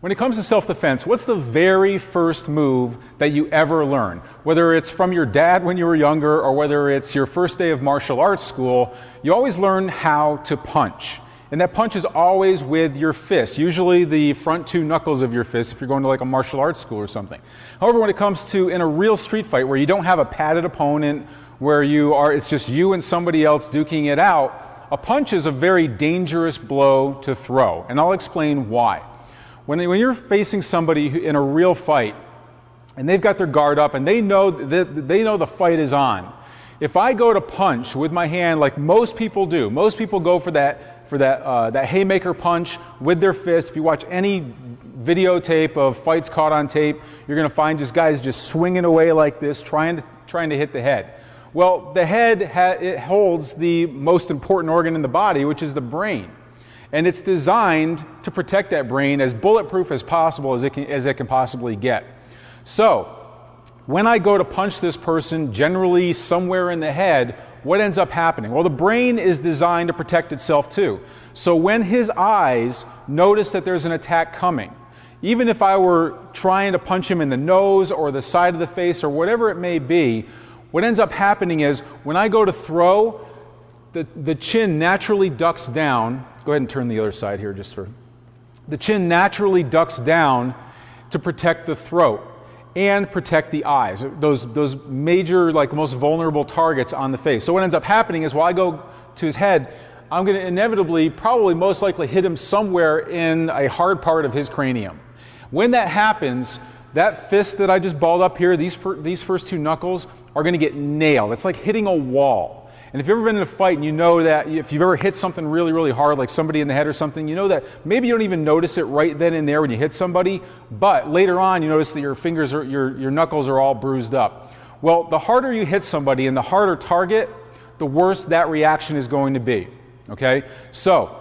When it comes to self-defense, what's the very first move that you ever learn? Whether it's from your dad when you were younger or whether it's your first day of martial arts school, you always learn how to punch. And that punch is always with your fist, usually the front two knuckles of your fist if you're going to like a martial arts school or something. However, when it comes to in a real street fight where you don't have a padded opponent, where it's just you and somebody else duking it out, a punch is a very dangerous blow to throw. And I'll explain why. When you're facing somebody in a real fight and they've got their guard up and they know the fight is on, if I go to punch with my hand like most people do, most people go for that haymaker punch with their fist. If you watch any videotape of fights caught on tape, you're going to find just guys just swinging away like this, trying to hit the head. Well, the head it holds the most important organ in the body, which is the brain. And it's designed to protect that brain as bulletproof as possible as it can possibly get. So, when I go to punch this person, generally somewhere in the head, what ends up happening? Well, the brain is designed to protect itself too. So when his eyes notice that there's an attack coming, even if I were trying to punch him in the nose or the side of the face or whatever it may be, what ends up happening is when I go to throw, the chin naturally ducks down. Go ahead and turn the other side here the chin naturally ducks down to protect the throat and protect the eyes, those major, like the most vulnerable targets on the face. So what ends up happening is while I go to his head, I'm going to inevitably, probably most likely hit him somewhere in a hard part of his cranium. When that happens, that fist that I just balled up here, these first two knuckles are going to get nailed. It's like hitting a wall. And if you've ever been in a fight and you know that if you've ever hit something really, really hard, like somebody in the head or something, you know that maybe you don't even notice it right then and there when you hit somebody, but later on you notice that your fingers or your knuckles are all bruised up. Well, the harder you hit somebody and the harder target, the worse that reaction is going to be. Okay? So,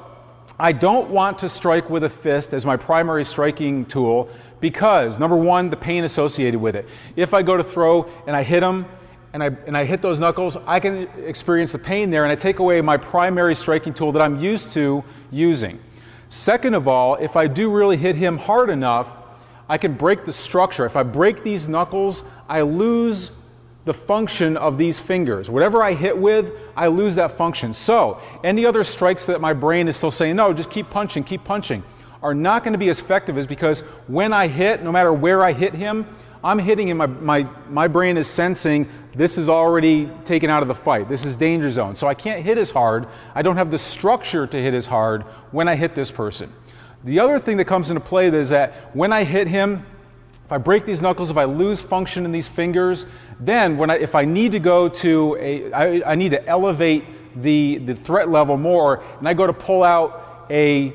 I don't want to strike with a fist as my primary striking tool because, number one, the pain associated with it. If I go to throw and I hit him, and I hit those knuckles, I can experience the pain there, and I take away my primary striking tool that I'm used to using. Second of all, if I do really hit him hard enough, I can break the structure. If I break these knuckles, I lose the function of these fingers. Whatever I hit with, I lose that function. So, any other strikes that my brain is still saying, no, just keep punching, are not going to be as effective as because when I hit, no matter where I hit him, I'm hitting him, my brain is sensing this is already taken out of the fight. This is danger zone. So I can't hit as hard. I don't have the structure to hit as hard when I hit this person. The other thing that comes into play is that when I hit him, if I break these knuckles, if I lose function in these fingers, then if I need to go to I need to elevate the threat level more, and I go to pull out a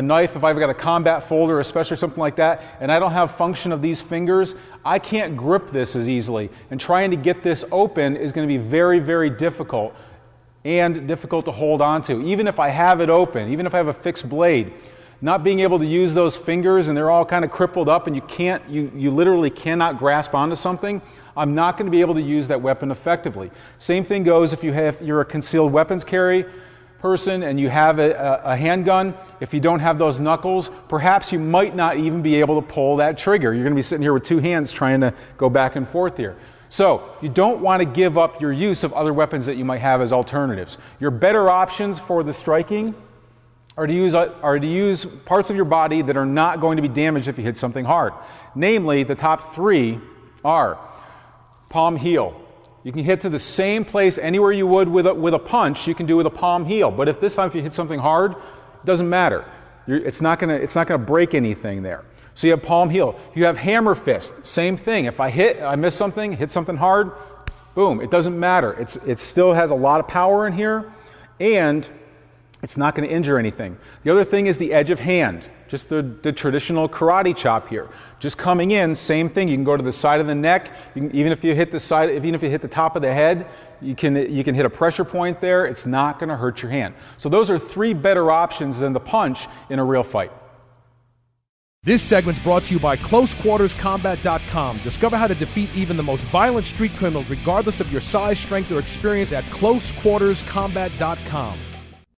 knife, if I've got a combat folder, especially something like that, and I don't have function of these fingers, I can't grip this as easily. And trying to get this open is going to be very, very difficult and difficult to hold on to. Even if I have it open, even if I have a fixed blade, not being able to use those fingers and they're all kind of crippled up and you literally cannot grasp onto something, I'm not going to be able to use that weapon effectively. Same thing goes if you're a concealed weapons carry person and you have a handgun. If you don't have those knuckles, perhaps you might not even be able to pull that trigger. You're going to be sitting here with two hands trying to go back and forth here. So you don't want to give up your use of other weapons that you might have as alternatives. Your better options for the striking are to use parts of your body that are not going to be damaged if you hit something hard. Namely, the top three are palm heel. You can hit to the same place anywhere you would with a punch, you can do with a palm heel. But if this time if you hit something hard, it doesn't matter. It's not going to break anything there. So you have palm heel. You have hammer fist. Same thing. If I miss something, hit something hard, boom, it doesn't matter. It still has a lot of power in here, and it's not going to injure anything. The other thing is the edge of hand. Just the traditional karate chop here. Just coming in, same thing. You can go to the side of the neck. Even if you hit the top of the head, you can hit a pressure point there. It's not going to hurt your hand. So those are three better options than the punch in a real fight. This segment's brought to you by CloseQuartersCombat.com. Discover how to defeat even the most violent street criminals regardless of your size, strength, or experience at CloseQuartersCombat.com.